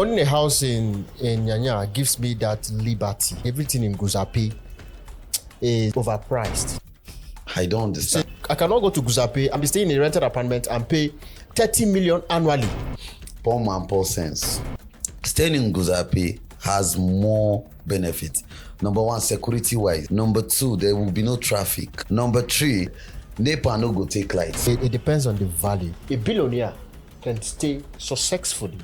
owning a house in Nyanya gives me that liberty. Everything in Guzape is overpriced. I don't understand. So I cannot go to Guzape and be staying in a rented apartment and pay 30 million annually. Poor man, poor sense. Staying in Guzape has more benefits. Number one, security-wise. Number two, there will be no traffic. Number three, NEPA no go take lights. It depends on the value. A billionaire can stay successfully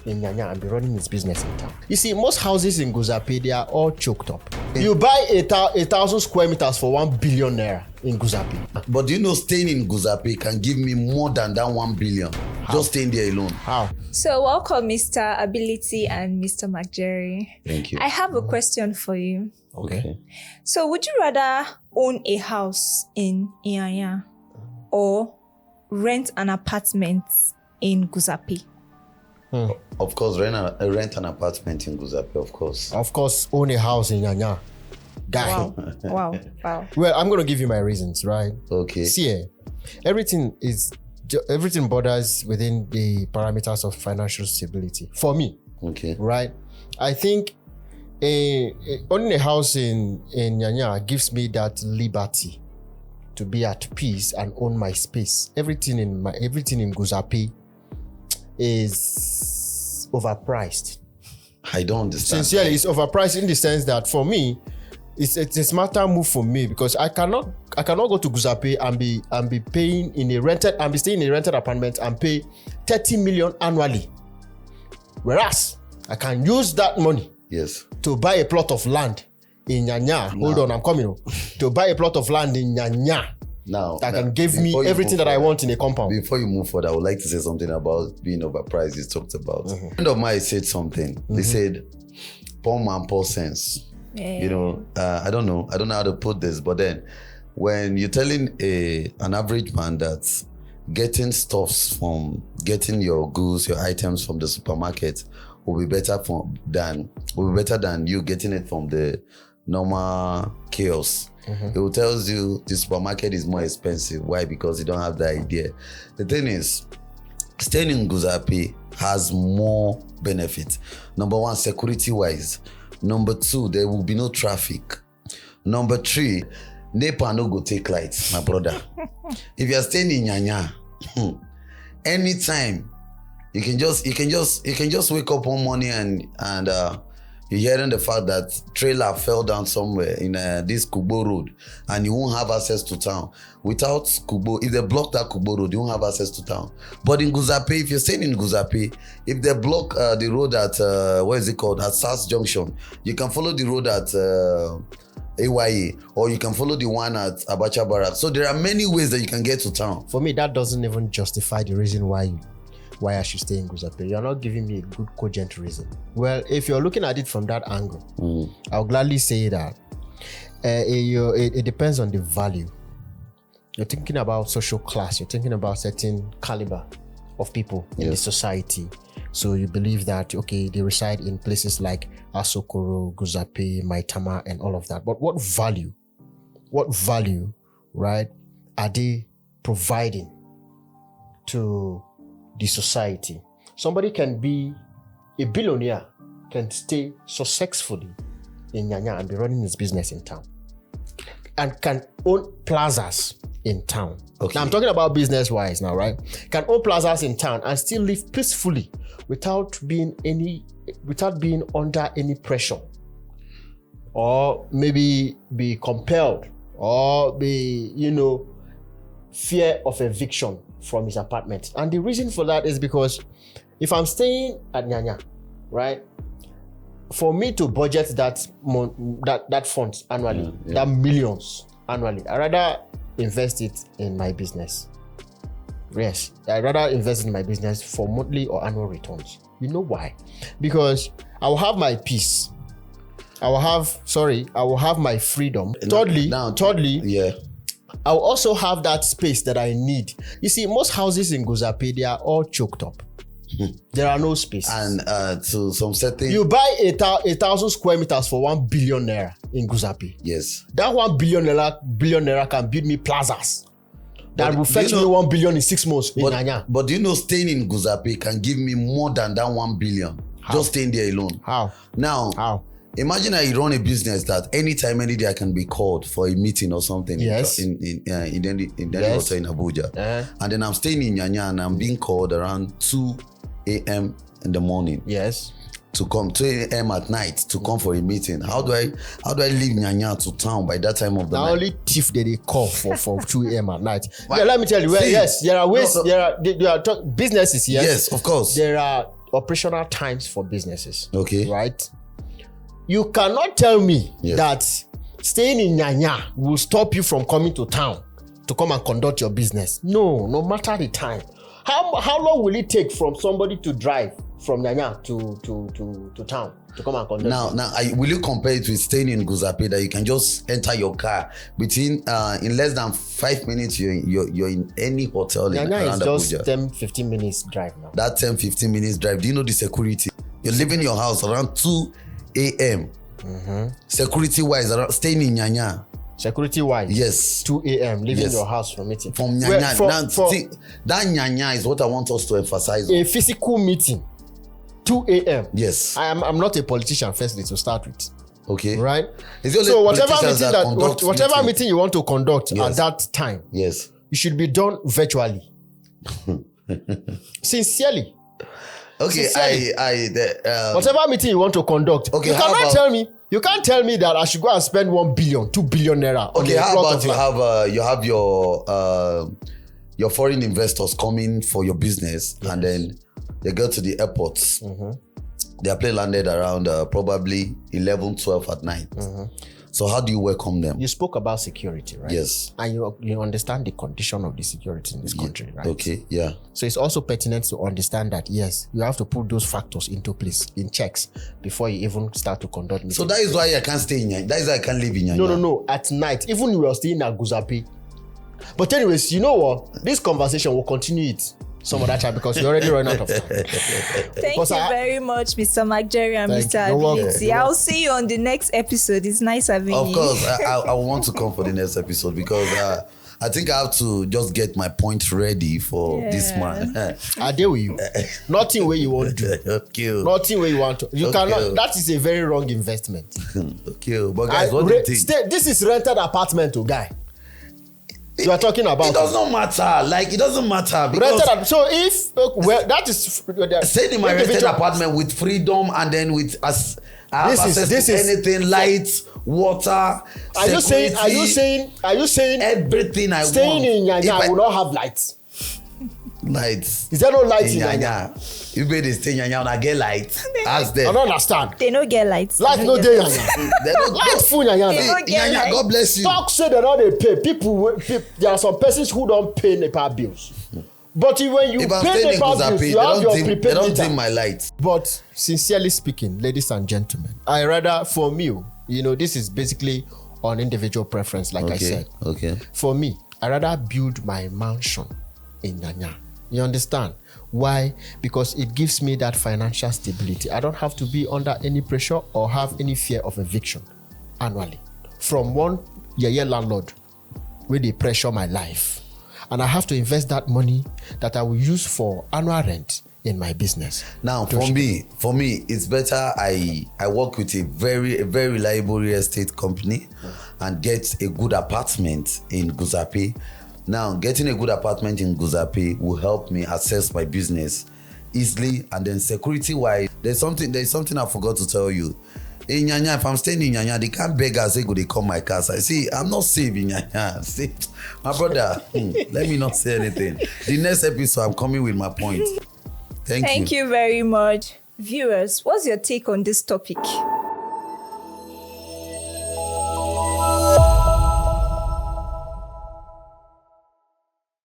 in Nyanya and be running his business in town. You see, most houses in Guzape, they are all choked up. You buy 1,000 square meters for 1 billion naira in Guzape. But do you know staying in Guzape can give me more than that 1 billion? How? Just staying there alone. How? So welcome, Mr. Ability and Mr. McJerry. Thank you. I have a question for you. Okay. So would you rather own a house in Nyanya or rent an apartment in Guzape? Of course, rent an apartment in Guzape, of course. Of course, own a house in Nyanya. Guy. Wow. Well, I'm going to give you my reasons, right? Okay. See, everything borders within the parameters of financial stability. For me, Okay. right? I think owning a house in Nyanya gives me that liberty to be at peace and own my space. Everything in Guzape is overpriced. I don't understand. Sincerely, it's overpriced in the sense that for me, it's a smarter move for me because I cannot go to Guzape and be paying staying in a rented apartment and pay 30 million annually. Whereas I can use that money to buy a plot of land in Nyanya. Hold on, I'm coming. To buy a plot of land in Nyanya that can give me everything that I want in a compound. Before you move forward, I would like to say something about being overpriced. You talked about. A friend of mine said something. They said, "Poor man, poor sense." Yeah. You know, I don't know how to put this, but then when you're telling an average man that getting your goods, your items from the supermarket will be better than you getting it from the normal kiosk. It will tell you the supermarket is more expensive. Why? Because you don't have the idea. The thing is, staying in Guzape has more benefits. Number one, security-wise. Number two, there will be no traffic. Number three, NEPA no go take lights, my brother. If you are staying in Nyanya, anytime you can just wake up one morning and you're hearing the fact that trailer fell down somewhere in this Kubo road and you won't have access to town. Without Kubo, if they block that Kubo road, you won't have access to town. But in Guzape, if you're staying in Guzape, if they block the road at, at SAS Junction, you can follow the road at AYA, or you can follow the one at Abacha Barracks. So there are many ways that you can get to town. For me, that doesn't even justify the reason why I should stay in Guzape. You're not giving me a good cogent reason. Well, if you're looking at it from that angle, I'll gladly say that it depends on the value. You're thinking about social class. You're thinking about certain caliber of people in the society. So you believe that, okay, they reside in places like Asokoro, Guzape, Maitama, and all of that. But what value, right, are they providing to the society? Somebody can be a billionaire, can stay successfully in Nyanya and be running his business in town, and can own plazas in town. Okay. Now I'm talking about business-wise now, right? Can own plazas in town and still live peacefully without being under any pressure, or maybe be compelled, or be, fear of eviction from his apartment. And the reason for that is because if I'm staying at Nyanya, right, for me to budget that funds annually, that millions annually, I rather invest it in my business. Yes, I rather invest in my business for monthly or annual returns. You know why? Because I will have my peace. I will have my freedom. Thirdly, I'll also have that space that I need. You see, most houses in Guzape, they are all choked up. There are no spaces. And to some certain... You buy 1,000 square meters for 1 billion naira in Guzape. Yes. That 1 billion naira can build me plazas that will fetch me 1 billion in 6 months in Nyanya. But do you know staying in Guzape can give me more than that 1 billion? Just staying there alone. How? Now, imagine I run a business that anytime, any day I can be called for a meeting or something. Yes. In the hotel in Abuja. And then I'm staying in Nyanya and I'm being called around 2 a.m. in the morning. Yes. To come 2 a.m. at night to come for a meeting. How do I leave Nyanya to town by that time of the night? Only thief they call for 2 a.m. at night. Yeah, let me tell you. Yes, there are ways. There are businesses. Yes, of course. There are operational times for businesses. Okay. Right. You cannot tell me that staying in Nyanya will stop you from coming to town to come and conduct your business. No matter the time. How long will it take from somebody to drive from Nyanya to town to come and conduct? Now, will you compare it with staying in Guzape that you can just enter your car between in less than 5 minutes you're in any hotel Nyanya around is just Abuja. 10-15 minutes drive now. That 10-15 minutes drive. Do you know the security? You're leaving your house around 2 a.m. Security wise, staying in Nyanya. Security wise, yes, 2 a.m. leaving your house from meeting. From Nyanya. That Nyanya is what I want us to emphasize. A physical meeting, 2 a.m. Yes. I'm not a politician, firstly, to start with. Okay. Right? So whatever meeting you want to conduct at that time, yes, it should be done virtually. Sincerely. Okay, whatever meeting you want to conduct. Okay, you can't tell me that I should go and spend 1 billion, 2 billion naira. Okay, how about you have your foreign investors coming for your business, and then they go to the airports. Their plane landed around probably 11, 12 at night. So how do you welcome them? You spoke about security, right? Yes. And you understand the condition of the security in this country, right? Okay, yeah. So it's also pertinent to understand that, yes, you have to put those factors into place, in checks, before you even start to conduct meetings. So that is why I can't stay in Nyanya. That is why I can't live in Nyanya. No. At night, even we were staying at Guzape. But anyways, you know what? This conversation will continue it some other time because we're already running out of time. Thank you very much, Mr. McJerry and Mr. Ability. I'll see you on the next episode. It's nice having you. Of course, I want to come for the next episode because I think I have to just get my point ready for this man. I deal with you. Nothing where you want to do. Okay. Nothing where you want to. You cannot. That is a very wrong investment. Okay, but guys, what do you think? This is rented apartment, guy. You are talking about it does not matter. Like, it doesn't matter because so if that is staying in my rented apartment with freedom and then with access to anything, lights, water, security, are you saying everything I staying want. In Nyanya will not have lights? Lights. Is there no lights in Nyanya? You better stay in Nyanya and I get lights. Ask them. I don't understand. They don't get lights. Lights no day Nyanya. They don't lights full Nyanya. Nyanya, God bless you. Talk say they don't pay. There are some persons who don't pay NEPA bills. But when you pay NEPA bills, you have your prepaid meter. They don't dim my lights. But sincerely speaking, ladies and gentlemen, I rather for me, this is basically on individual preference, like I said. Okay. For me, I rather build my mansion in Nyanya. You understand? Why? Because it gives me that financial stability. I don't have to be under any pressure or have any fear of eviction annually from one year landlord where they pressure my life. And I have to invest that money that I will use for annual rent in my business. Now, for me, it's better I work with a very reliable real estate company and get a good apartment in Guzape. Now, getting a good apartment in Guzape will help me access my business easily, and then security-wise, there's something I forgot to tell you. In Nyanya, if I'm staying in Nyanya, they can't beg and say, go, they come my car. So I see, I'm not safe in Nyanya. See, my brother, let me not say anything. The next episode, I'm coming with my point. Thank you. Thank you very much. Viewers, what's your take on this topic?